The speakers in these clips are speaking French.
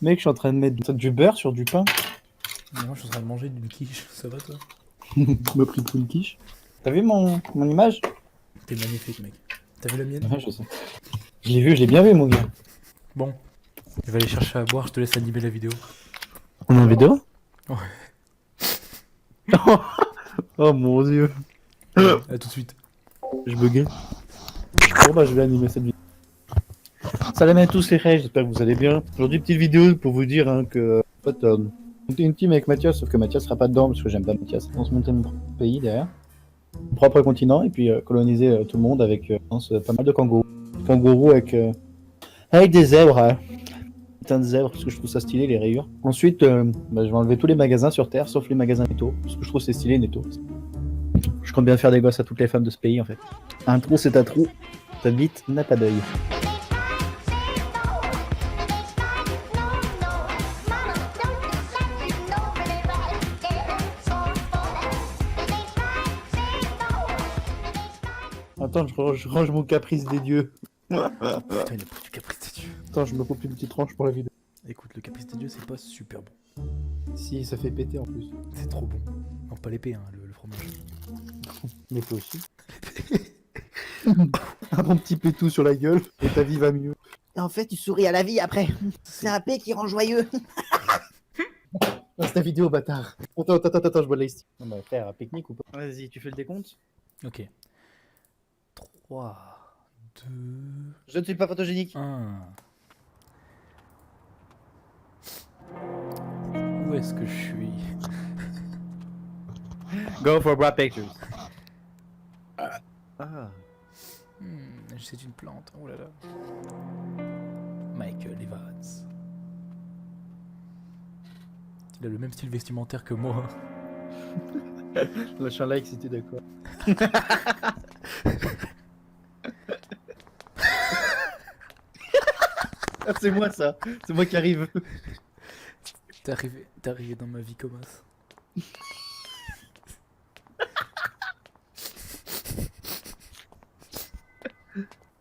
Mec, je suis en train de mettre du beurre sur du pain. Mais moi je suis en train de manger du quiche, ça va toi? Me pris pour une quiche. T'as vu mon image? T'es magnifique mec. T'as vu la mienne? Ouais, je sais. Je l'ai vu, je l'ai bien vu, mon gars. Bon, je vais aller chercher à boire, je te laisse animer la vidéo. On est en vidéo? Ouais. Oh mon dieu. Allez, à tout de suite. Je buguais. Bon bah je vais animer cette vidéo. Salam à tous les frères, j'espère que vous allez bien. Aujourd'hui petite vidéo pour vous dire hein, que en fait, on était une team avec Mathias, sauf que Mathias sera pas dedans parce que j'aime pas Mathias. On se montait mon propre pays derrière, mon propre continent et puis coloniser tout le monde avec je pense, pas mal de kangourous. Kangourous avec des zèbres. Hein. Putain de zèbres parce que je trouve ça stylé les rayures. Ensuite, bah, je vais enlever tous les magasins sur Terre sauf les magasins Netto parce que je trouve c'est stylé Netto. Je compte bien faire des gosses à toutes les femmes de ce pays en fait. Un trou c'est un trou, ta bite n'a pas d'œil. Attends, je range mon caprice des dieux. Putain, il a pris du caprice des dieux. Attends, je me coupe une petite tranche pour la vidéo. Écoute, le caprice des dieux c'est pas super bon. Si, ça fait péter en plus. C'est trop bon. Non, pas l'épée, hein, le fromage. Mais toi aussi. Un bon petit pétou sur la gueule et ta vie va mieux. Et en fait, tu souris à la vie après. C'est un paix qui rend joyeux. Ah, c'est ta vidéo, bâtard. Attends, je bois de l'ice. On va faire un pique-nique ou pas? Vas-y, tu fais le décompte. Ok. 3, 2, Je ne suis pas photogénique. 1. Où est-ce que je suis? Go for bra pictures. Ah. C'est une plante. Oh là là. Michael Evans. Il a le même style vestimentaire que moi. Lâche un like si t'es d'accord. Ah, c'est moi ça. C'est moi qui arrive. T'es arrivé dans ma vie comme ça.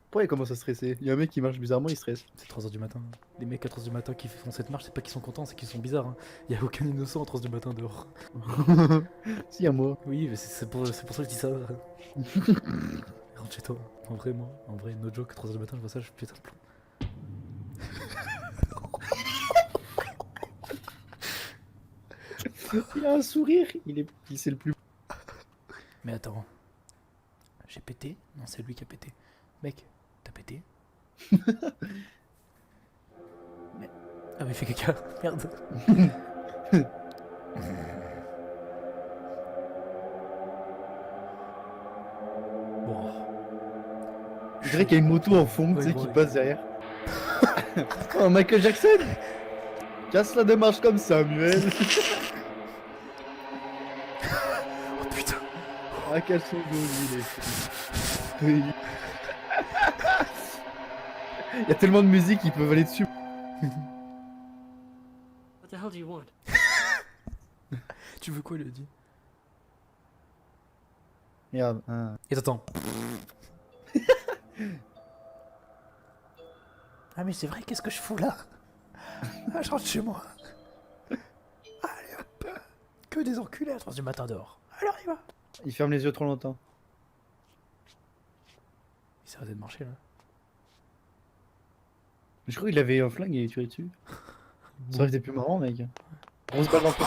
Pourquoi il commence à stresser? Il y a un mec qui marche bizarrement, il stresse. C'est 3h du matin. Les mecs à 3h du matin qui font cette marche, c'est pas qu'ils sont contents, c'est qu'ils sont bizarres. Hein. Y a aucun innocent à 3h du matin dehors. Si, à moi. Oui, mais c'est pour ça que je dis ça. Rentre chez toi. En vrai, no joke, 3h du matin, je vois ça, je pète un plomb. Il a un sourire, c'est le plus. Mais attends. J'ai pété? Non, c'est lui qui a pété. Mec, t'as pété? Mais... Ah mais il fait caca, merde. Bon. Je dirais qu'il y a une moto en fond, tu sais, qui passe derrière. Oh, Michael Jackson! Casse la démarche comme Samuel! Oh putain! Ah, quels sont beaux, oui. Il y a tellement de musique, ils peuvent aller dessus. What the hell do you want? Tu veux quoi, il a dit? Regarde, un... Et attends. Ah mais c'est vrai, qu'est-ce que je fous là? Ah, je rentre chez moi. Allez hop. Que des enculés à 3h du matin dehors. Alors il va. Il ferme les yeux trop longtemps. Il s'est arrêté de marcher là. Je crois qu'il avait un flingue et il tué dessus. Ça aurait été plus marrant, mec. On se balle dans le fond.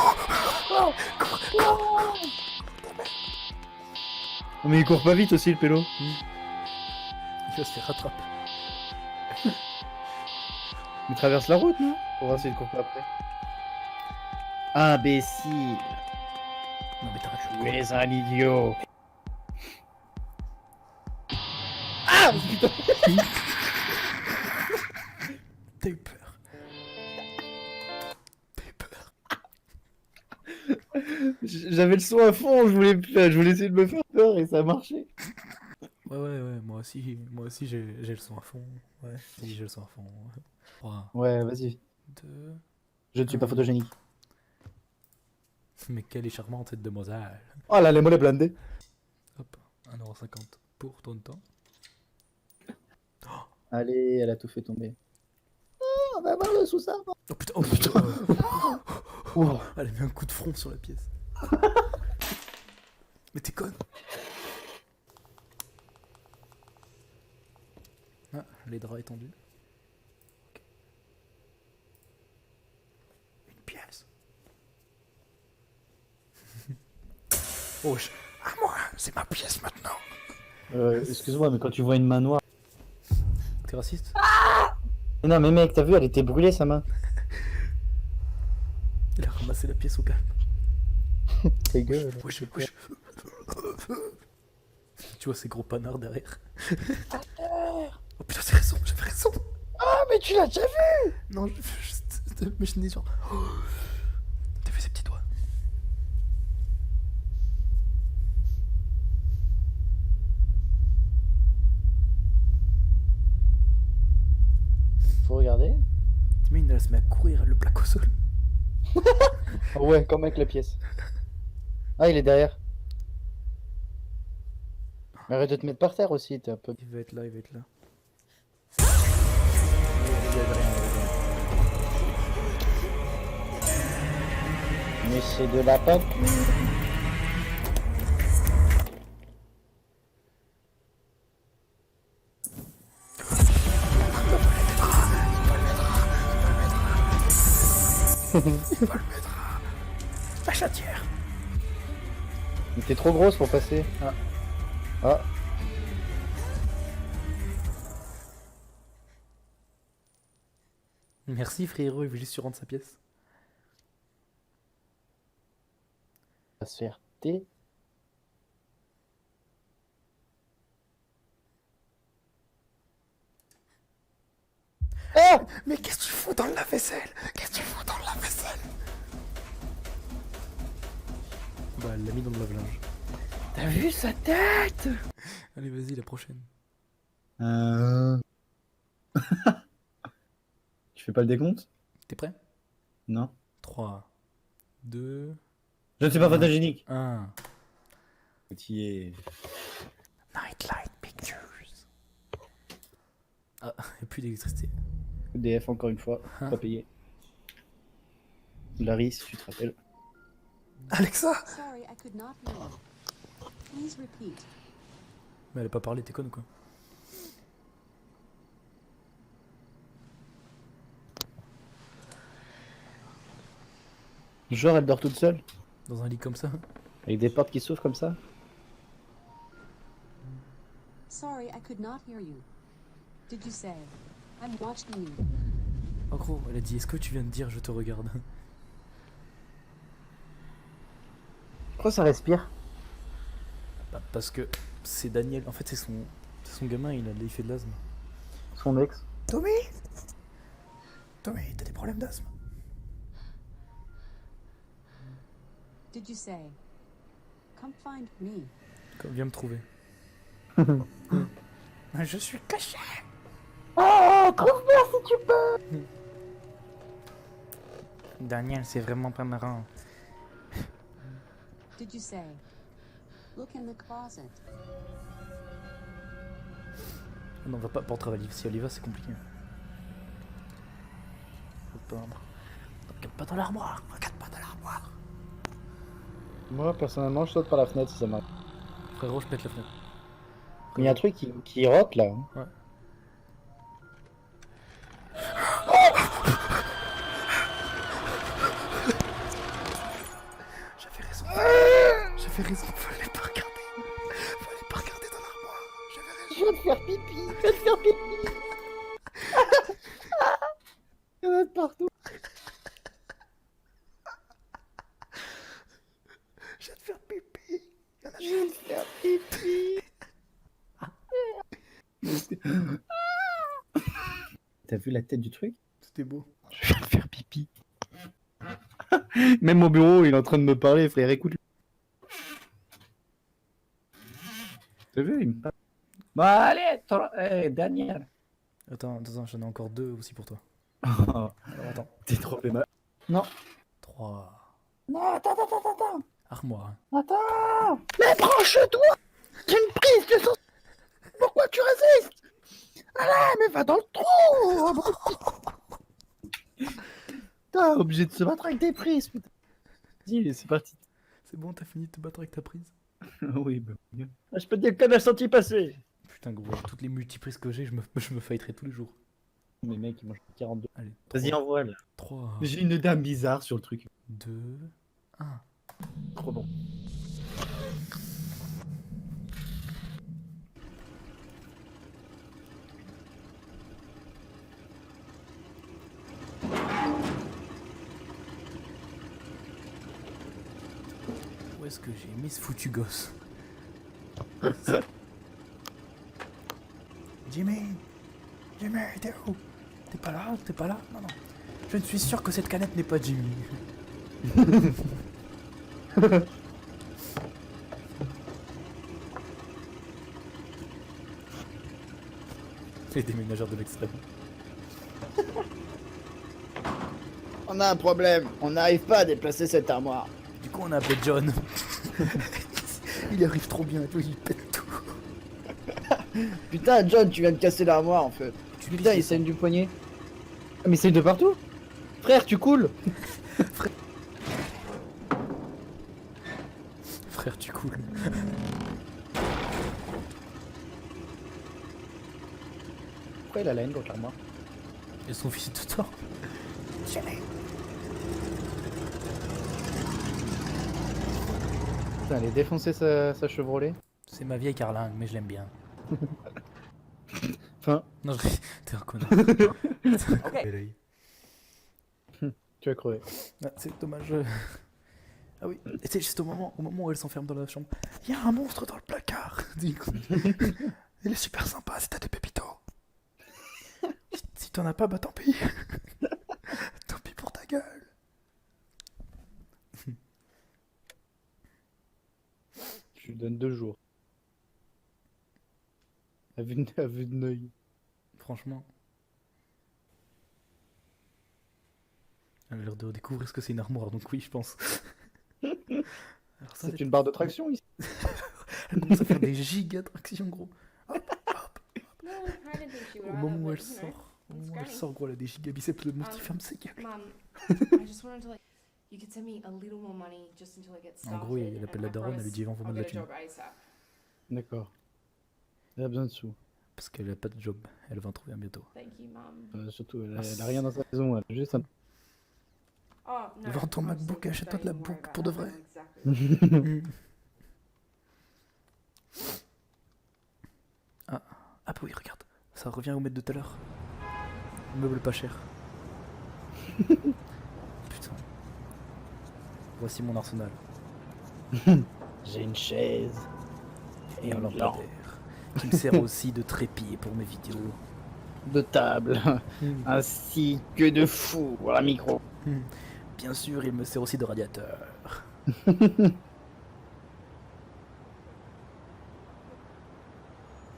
Oh, mais il court pas vite aussi, le pélo. Il va se faire rattraper. Il traverse la route, non? Pour voir s'il court pas après. Imbécile. Non mais t'arrêtes Tu es un idiot. Ah putain. T'as eu peur. T'as eu peur. J'avais le son à fond, je voulais essayer de me faire peur et ça a marché. Ouais, moi aussi j'ai le son à fond. Ouais, si j'ai le son à fond. 3, Ouais, vas-y. 2... Je ne suis pas photogénique. Mais quelle est charmante cette demoiselle. Oh là, les mollets blindés. Hop, 1,50€ pour ton temps. Allez, elle a tout fait tomber. Oh, on va voir le sous-savant. Oh putain, oh putain. Oh. Elle a mis un coup de front sur la pièce. Mais t'es conne. Ah, les draps étendus. Ok. Une pièce. Oh, ah moi, c'est ma pièce maintenant. Excuse-moi, mais quand tu vois une main noire... T'es raciste? Mais non, mais mec, t'as vu, elle était brûlée, sa main. Il a ramassé la pièce au calme. Ta gueule. Wesh, wesh. Tu vois ces gros panards derrière. Oh putain, c'est raison, j'avais raison. Ah, mais tu l'as déjà vu! Non, je juste. Mais je dis genre. Oh. T'as fait ses petits doigts. Faut regarder. T'imagines, elle se met à courir, elle le plaque au sol. Ah ouais, comme avec la pièce. Ah, il est derrière. Mais arrête de te mettre par terre aussi, t'es un peu... Il va être là, il va être là. Mais c'est de la pâte. La chatière. Mais t'es trop grosse pour passer. Ah. Ah. Merci frérot, il veut juste se rendre sa pièce. On va se faire thé. Oh, mais qu'est-ce que tu fous dans le lave-vaisselle? Qu'est-ce que tu fous dans le lave-vaisselle? Bah, elle l'a mis dans le lave-linge. T'as vu sa tête? Allez, vas-y, la prochaine. Tu fais pas le décompte? T'es prêt? Non. 3, 2, Je ne suis pas photogénique. 1. Petit. Nightlight Pictures. Ah, y'a plus d'électricité. EDF encore une fois, Hein? pas payé. Larry, si tu te rappelles. Alexa! Sorry, I could not hear you. Please repeat. Mais elle a pas parlé, t'es conne ou quoi? Genre, elle dort toute seule, Dans un lit comme ça? avec des portes qui s'ouvrent comme ça. Sorry, I could not hear you. Did you say? I'm watching you. En gros, elle a dit, est-ce que tu viens de dire je te regarde? Pourquoi ça respire? Bah, parce que c'est Daniel, en fait c'est son gamin, il fait de l'asthme. Son ex. Tommy, t'as des problèmes d'asthme? Did you say? Come find me. Viens me trouver. Je suis caché. Oh, trouve-moi si tu peux! Daniel, c'est vraiment pas marrant. Did you say? Look in the closet. Non, on va pas pour Olive. Si elle y va, c'est compliqué. Faut pas. Regarde pas dans l'armoire. Regarde pas dans l'armoire. Moi, personnellement, je saute par la fenêtre si ça marche. Frérot, je pète la fenêtre. Il y a un truc qui rote là. Ouais. J'avais raison. J'avais raison. Fallait pas regarder. Fallait pas regarder dans l'armoire. J'avais raison. Je viens de faire pipi, je viens de faire pipi. Il y en a de partout. Je viens de faire pipi. Je viens de faire pipi. T'as vu la tête du truc? C'était beau. Je viens de faire pipi. Même au bureau, il est en train de me parler, frère, écoute. T'as vu, il me parle. Bon, allez, Daniel. Attends, j'en ai encore 2 aussi pour toi. Oh, Alors attends. t'es trop fait mal. Non. 3. Non, attends. Armoire. Attends. Mais branche-toi. J'ai une prise de son... Pourquoi tu résistes? Allez, mais va dans le trou. putain, obligé de se battre avec des prises, putain. Vas-y, c'est parti. C'est bon, t'as fini de te battre avec ta prise? Oui, bah, mieux. Ah, je peux te dire que la senti passer. Putain, gros, avec toutes les multiprises que j'ai, je me fighterai tous les jours. Mais mec, ils mangent 42. Allez, Vas-y, envoie là. 3, J'ai une dame bizarre sur le truc. 2, 1. Trop bon. Où est-ce que j'ai mis ce foutu gosse? Jimmy! Jimmy, t'es où? T'es pas là? T'es pas là? Non, non. Je ne suis sûr que cette canette n'est pas Jimmy. Les déménageurs de l'extrême. On a un problème, on n'arrive pas à déplacer cette armoire. Du coup, on a appelé John. Il arrive trop bien, toi, il pète tout. Putain, John, tu viens de casser l'armoire en fait. Tu Putain, il pisses saigne du poignet. Ah, mais c'est de partout. Frère, tu coules. Frère, tu coules. Pourquoi il a la haine contre l'armoire? Et son fils de toi. Putain, elle est défoncée sa Chevrolet. C'est ma vieille carlingue, mais je l'aime bien. Enfin, Non, t'es un connard. Okay. tu vas crever. Ah, c'est dommage. Ah oui, et c'est juste au moment où elle s'enferme dans la chambre. Il y a un monstre dans le placard. Du coup, il est super sympa si t'as des pépitos. Si t'en as pas, bah tant pis. Tant pis pour ta gueule. Je lui donne 2 jours. À vue de l'œil. Franchement. Elle a l'air de découvrir ce que c'est une armoire, donc oui, je pense. Alors ça, C'est une barre de traction ici. elle commence à faire des gigas d'actions, gros. No, I didn't think she would Au either, moment où but, elle you know, sort. Au it's moment où elle great. sort, gros, elle a des giga biceps, le monstre il ferme ses gueules. Mom, I just wanted to like, you could send me a little more money just until I get En started. gros, elle appelle la and I daronne, elle lui dit promise envoie-moi de I'll la get a thune. job ASAP. D'accord. Elle a besoin de sous. Parce qu'elle a pas de job, elle va en trouver un bientôt. Thank you, Mom. Surtout, elle a rien dans sa maison. Elle a juste un... Oh, no. Vends ton honestly, MacBook et achète-toi de la don't even worry book about pour de it. I vrai. know exactly. Ah bah oui, regarde, ça revient au maître de tout à l'heure. Meuble pas cher. Putain. Voici mon arsenal. J'ai une chaise. Et un une lampe lampadaire. Qui me sert aussi de trépied pour mes vidéos. de table, ainsi que de four à micro. Bien sûr, il me sert aussi de radiateur.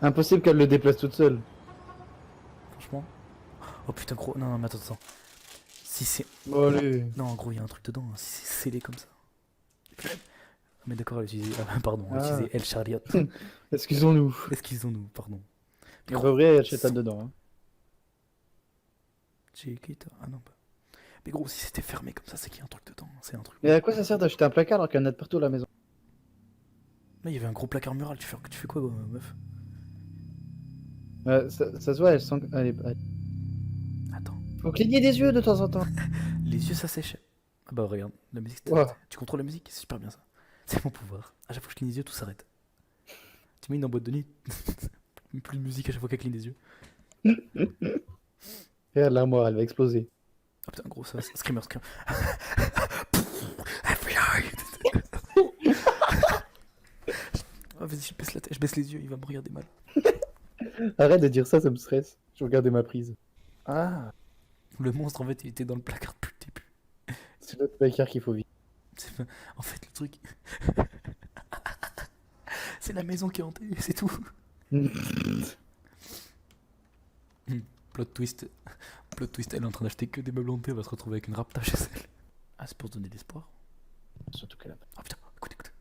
Impossible qu'elle le déplace toute seule. Franchement. Oh putain, gros. Non, non, mais attends, attends. Si c'est. Bon, allez. Non, gros, il y a un truc dedans. Si c'est scellé comme ça. Mais d'accord, elle utilise. Ah, pardon, elle Ah. utilisait El Chariot. Excusons-nous. Excusons-nous, pardon. On va ouvrir et acheter dedans. Hein. Chiquita. Ah non, pas. Mais gros, si c'était fermé comme ça, c'est qu'il y a un truc dedans. C'est un truc. Mais à quoi ça sert d'acheter un placard alors qu'il y en a de partout à la maison? Là, il y avait un gros placard mural. Tu fais quoi, meuf? Ça se voit, elle sent. Attends. Faut cligner des yeux de temps en temps. Les yeux, ça sèche. Ah bah regarde, la musique. Wow. Tu contrôles la musique, c'est super bien ça. C'est mon pouvoir. À chaque fois que je cligne des yeux, tout s'arrête. Tu mets une en boîte de nuit. Plus de musique à chaque fois qu'elle cligne des yeux. Regarde l'armoire, elle va exploser. Ah putain, gros, ça, screamer. FBI. Oh, vas-y, je baisse la tête, je baisse les yeux, il va me regarder mal. Arrête de dire ça, ça me stresse. Je regardais ma prise. Ah, Le monstre, en fait, il était dans le placard depuis le début. c'est l'autre placard qu'il faut vite. En fait, le truc. C'est la maison qui est hantée, c'est tout. Plot twist. Plot twist, elle est en train d'acheter que des meubles hantés, elle va se retrouver avec une rapta chez elle. Ah, c'est pour se donner de l'espoir. Surtout qu'elle a pas. Oh putain, écoute, écoute.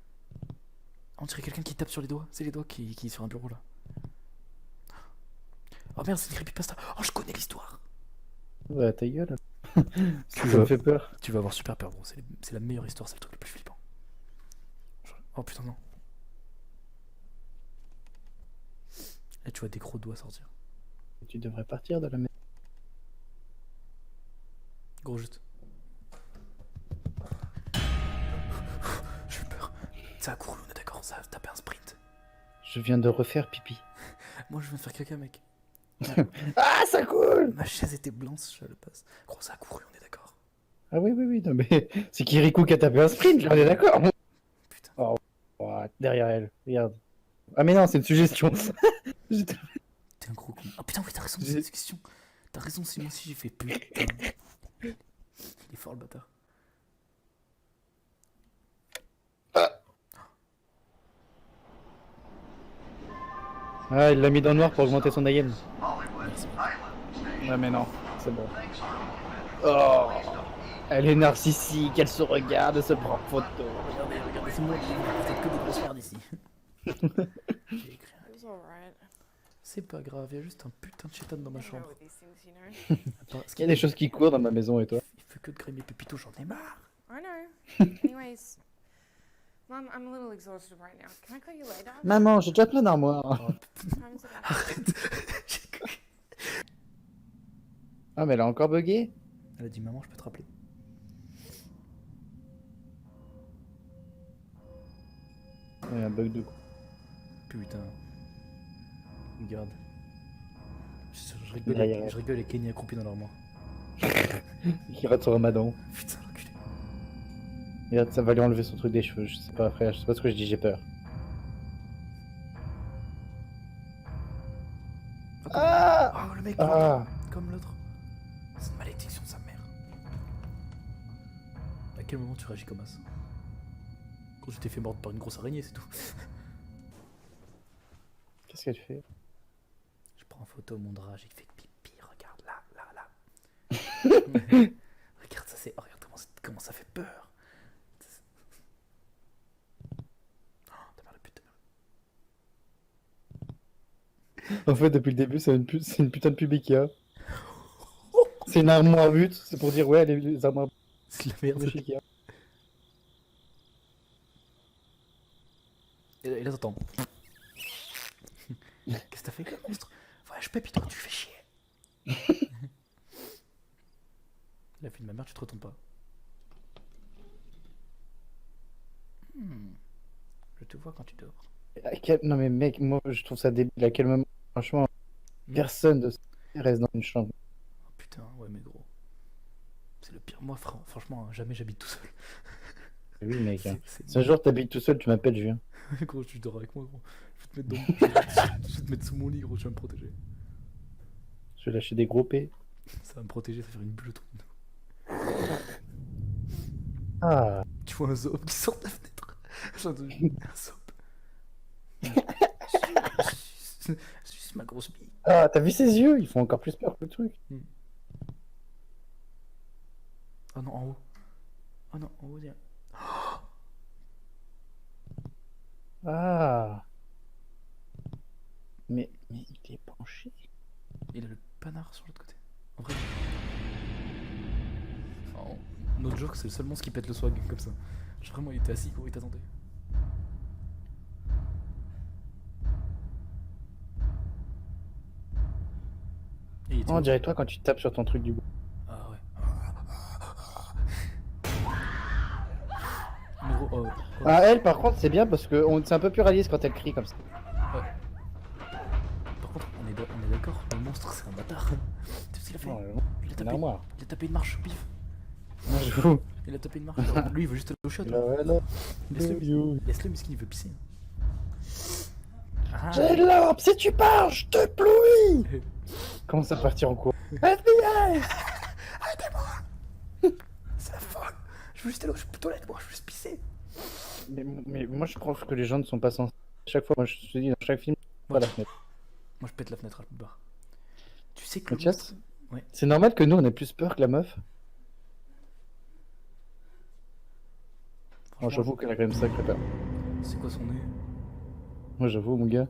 On dirait quelqu'un qui tape sur les doigts. C'est les doigts qui est sur un bureau là. Oh merde, c'est une creepypasta. Oh, je connais l'histoire. Ouais, ta gueule. Ça me fait peur. Tu vas avoir super peur, gros. C'est la meilleure histoire, c'est le truc le plus flippant. Oh putain, non. Là, tu vois des gros doigts sortir. Tu devrais partir de la maison. Gros, juste. J'ai eu peur. Ça a couru, on est d'accord, ça a tapé un sprint. Je viens de refaire pipi. Moi, je viens de faire caca, mec. Ah, ça coule! Ma chaise était blanche, je le passe. Gros, ça a couru, on est d'accord. Ah oui, oui, oui, non mais c'est Kirikou qui a tapé un sprint, on est d'accord. Putain. Oh, derrière elle, regarde. Ah mais non, c'est une suggestion. J'étais- T'es un gros con. Oh putain, oui, t'as raison, c'est une question. T'as raison, si moi aussi j'ai fait putain. Il est fort le bâtard. Ah, il l'a mis dans le noir pour augmenter son AM. Merci. Ouais mais non, c'est bon. Oh, elle est narcissique, elle se regarde, elle se prend en photo. Regardez, regardez, c'est moi qui vous êtes que des grosses merdes ici. J'ai écrit un... It was alright. C'est pas grave, il y a juste un putain de chétan dans ma I know chambre. with these things, you know. Attends, ce Il y a des choses qui courent dans ma maison et toi? Il fait que de grimer Pépito, j'en ai marre. I know. Anyways, Mum, I'm a little exhausted right now. Can I call you later? Maman, j'ai déjà plein d'armoires. Oh, Time is about- arrête. J'ai cru- Ah mais elle a encore bugué? Elle a dit maman, je peux te rappeler. Il y a un bug de coup. Putain. Regarde. Derrière. Je rigole et Kenny accroupi dans l'armoire. Il rate son ramadan. Putain, l'enculé. Regarde, ça va lui enlever son truc des cheveux, je sais pas frère, je sais pas ce que je dis, j'ai peur. Oh, le mec, Ah, comme l'autre. C'est une malédiction de sa mère. À quel moment tu réagis comme ça? Quand tu t'es fait mordre par une grosse araignée, c'est tout. qu'est-ce qu'elle fait? Je prends en photo mon drap, j'ai fait pipi, regarde là, là, là. Regarde ça, c'est. Oh, regarde comment ça fait peur. Oh, ta mère de pute, ta mère. En fait, depuis le début, c'est une putain de pub Ikea. C'est une armoire but, c'est pour dire ouais, les armoires C'est de la merde. de chez Ikea. Et là, t'entends. Qu'est-ce que t'as fait, le monstre? Ouais, je pépite, tu fais chier. La fille de ma mère, tu te retournes pas. Je te vois quand tu dors. Non mais mec, moi je trouve ça débile. À quel moment, franchement, personne de reste dans une chambre. Oh putain, ouais, mais gros. C'est le pire. Moi, franchement, hein, jamais j'habite tout seul. Oui mec, hein. C'est- Si un jour t'habites tout seul, tu m'appelles, je viens. Gros, tu dors avec moi, gros. Je vais te mettre, je vais te mettre sous mon lit, gros, tu vas me protéger. Je vais lâcher des gros P. Ça va me protéger, ça va faire une bulle autour de nous. Ah, Tu vois un zob qui sort de la fenêtre. J'entends un zob. Suce ma grosse bille. ah t'as vu ses yeux? Ils font encore plus peur que le truc. Oh non, en haut. Oh non, en haut, tiens. Ah. Mais il est penché. Il a le panard sur l'autre côté. En vrai. Oh, notre joke, c'est le seul monstre qui pète le swag comme ça. Genre, vraiment, il était assis, gros, il t'attendait. Et il était On où? dirait toi quand tu tapes sur ton truc du bout. Ah ouais. Mais gros, oh, Ah, elle par contre, c'est bien parce que c'est un peu plus réaliste quand elle crie comme ça. par contre, on est d'accord, le monstre, c'est un bâtard. Tu sais ce qu'il a fait? Non, Il a une tapé, armoire. il a tapé une marche, pif. Moi, je vous. Il a tapé une marche. Lui, il veut juste aller au shot. You. Laisse-le, miskin, il veut pisser. Ah. J'ai l'orbe, si tu pars, je te plouis. Commence à partir en cours. FBI. C'est la folle. Je veux juste aller aux toilettes, moi, je veux juste pisser. Mais moi je pense que les gens ne sont pas censés. Chaque fois, moi je te dis, dans chaque film, pas la fenêtre. Moi, je pète la fenêtre à la barre. Tu sais que le Mathias, monstre... Ouais. c'est normal que nous on ait plus peur que la meuf. Oh, Franchement, j'avoue qu'elle a quand même sacré peur. c'est quoi son nez? Moi j'avoue, mon gars.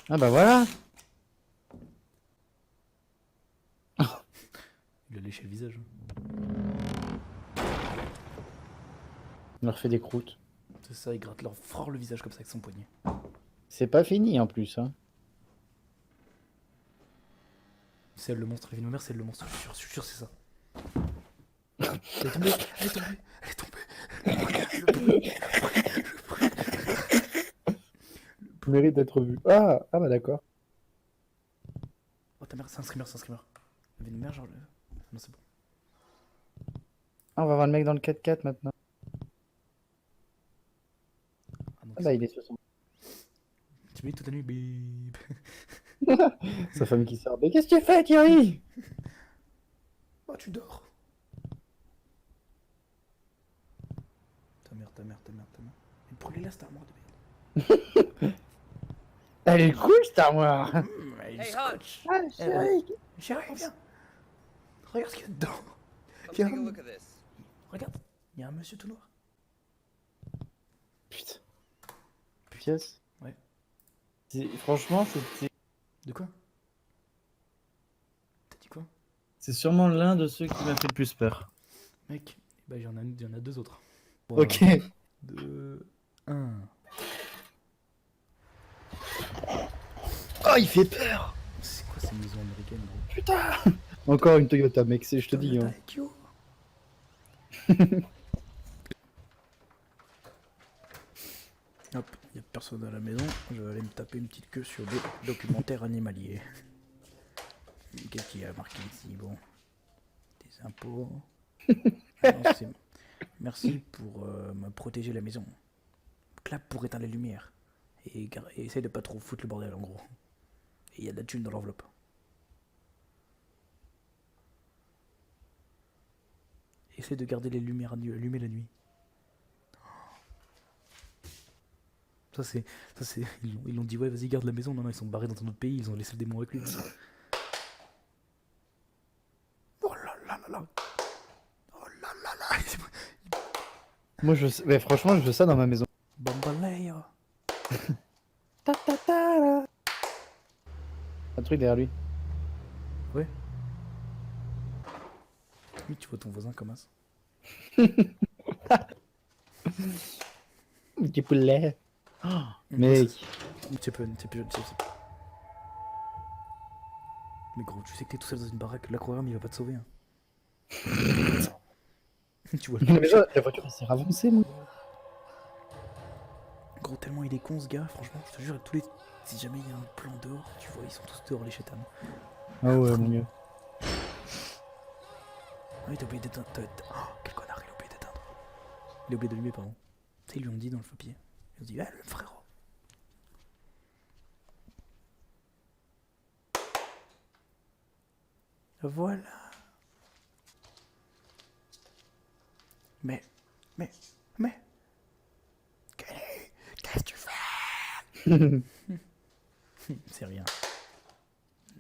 Ah bah voilà. Il a léché le visage. On leur fait des croûtes. C'est ça, il gratte leur fort le visage comme ça avec son poignet. C'est pas fini en plus, hein. C'est elle le monstre, la vie de ma mère, c'est elle le monstre, je suis sûr, c'est ça. Elle est tombée, elle est tombée, elle est tombée. Mérite d'être vu. Ah bah d'accord. Oh ta mère, c'est un screamer, c'est un screamer. La vie de ma mère, genre. Non, c'est bon. Ah, on va voir le mec dans le 4x4 maintenant. Ah, donc, Ah bah il est sur son... tu me dis toute la nuit, bip. Sa femme qui sort. Mais qu'est-ce que tu fais, Thierry? Bah, tu dors. Ta mère. Mais brûlez-la, cette armoire de merde. Elle est cool cette armoire. Elle Hey, scotch. Ah, chérie. Chérie, viens. Regarde ce qu'il y a dedans. Come Viens. take a look at this. Regarde, il y a un monsieur tout noir. Putain. Pièce. Ouais. Franchement, c'est De quoi? T'as dit quoi? sûrement l'un de ceux qui m'a fait le plus peur. Mec, bah il y en a deux autres. Bon, Ok. 2, 1. Oh, il fait peur. C'est quoi ces maisons américaines, gros? Encore une Toyota, mec, je te dis. Toyota Hein. Aikyo. Hop, y a personne à la maison. Je vais aller me taper une petite queue sur des documentaires animaliers. Qu'est-ce qu'il y a marqué ici? Bon, des impôts. Ah non, merci pour me protéger la maison. Clap pour éteindre les lumières. Et essaye de pas trop foutre le bordel en gros. Et il y a de la thune dans l'enveloppe. Essaye de garder les lumières allumées la nuit. Ça c'est, ils l'ont dit ouais vas-y garde la maison. Non, ils sont barrés dans un autre pays, ils ont laissé le démon avec lui. Oh là là là là. Oh là là là. Moi, mais franchement, je veux ça dans ma maison. Bambalea. Un truc derrière lui. Ouais. Oui, tu vois ton voisin comme ça. Petit poulet. Oh, mec. C'est peu. Mais gros, tu sais que t'es tout seul dans une baraque, l'aquarium il va pas te sauver. Hein. Tu vois Mais déjà, la voiture elle s'est avancée, moi. Gros, tellement il est con ce gars, franchement, je te jure, si jamais il y a un plan dehors, tu vois, ils sont tous dehors les chétanes. Ah ouais, mon gars. Ah oui, t'as oublié d'éteindre. Oh, quel connard, il a oublié d'éteindre. Il a oublié d'allumer, pardon. Tu sais, ils lui ont dit dans le papier. Ils ont dit, ah, le frérot. Voilà. Mais. Qu'est-ce que tu fais? C'est rien.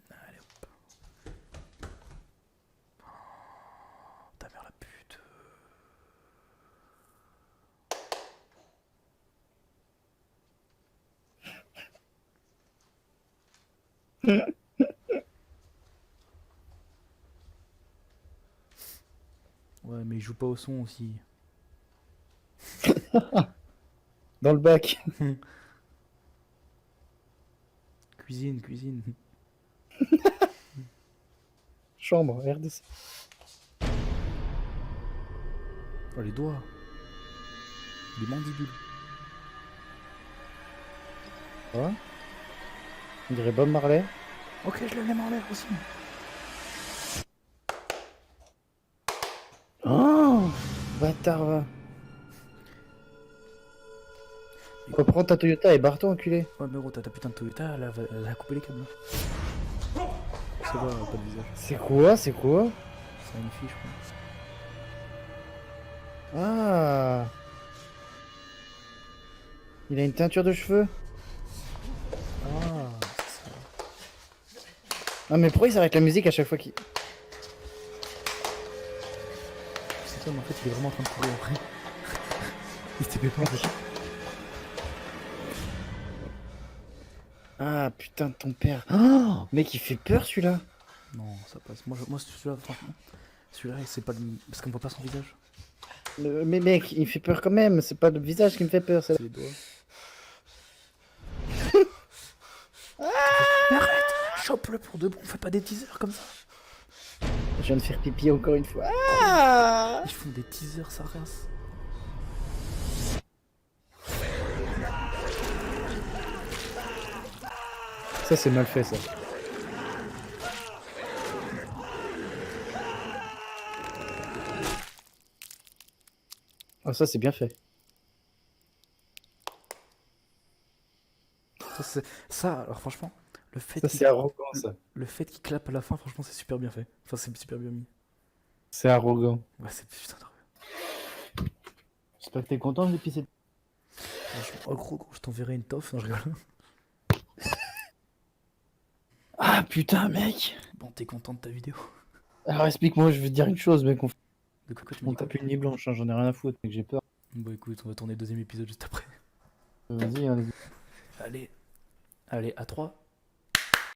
Allez hop. Oh, ta mère la pute. Ouais, mais il joue pas au son aussi. Dans le bac. Cuisine. Chambre, RDC. Oh, les doigts. Les mandibules. Quoi? On dirait Bob Marley. Ok, je lève les mains en l'air aussi. Oh, bâtard, va. Reprends ta Toyota et barre-toi, enculé. Ouais, mais gros, ta putain de Toyota, elle a coupé les câbles. Ça va, pas de visage. C'est quoi? C'est une fille, je crois. Ah. Il a une teinture de cheveux. Ah, c'est ça. Ah, mais pourquoi il s'arrête la musique à chaque fois qu'il... C'est ça, mais en fait, il est vraiment en train de courir après. Il s'était pas en fait. Ah, putain, ton père. Oh, mec, il fait peur, celui-là. Non, ça passe. Moi celui-là, franchement, celui-là, c'est pas le... Parce qu'on voit pas son visage. Mais mec, il fait peur quand même. C'est pas le visage qui me fait peur. C'est les doigts. Mais arrête! Chope-le pour de bon, on fait pas des teasers comme ça. Je viens de faire pipi encore une fois. Ah Ils font des teasers, ça race. Ça, c'est mal fait, ça. Ah, ça, c'est bien fait. Ça, alors franchement, le fait Ça, qu'il c'est arrogant, ça. le fait qu'il clappe à la fin, franchement, c'est super bien fait. Enfin, c'est super bien mis. C'est arrogant. Ouais, c'est putain de... J'espère que t'es content de pisser. Oh gros, je t'enverrai une toffe, non, je rigole. Ah, putain, mec. Bon, t'es content de ta vidéo? Alors, explique-moi, je veux te dire une chose, mec. De quoi tu me On dis quoi? tape une nuit blanche, hein, j'en ai rien à foutre, mec, j'ai peur. Bon écoute, on va tourner le deuxième épisode juste après. Vas-y, allez. Allez, allez, à 3.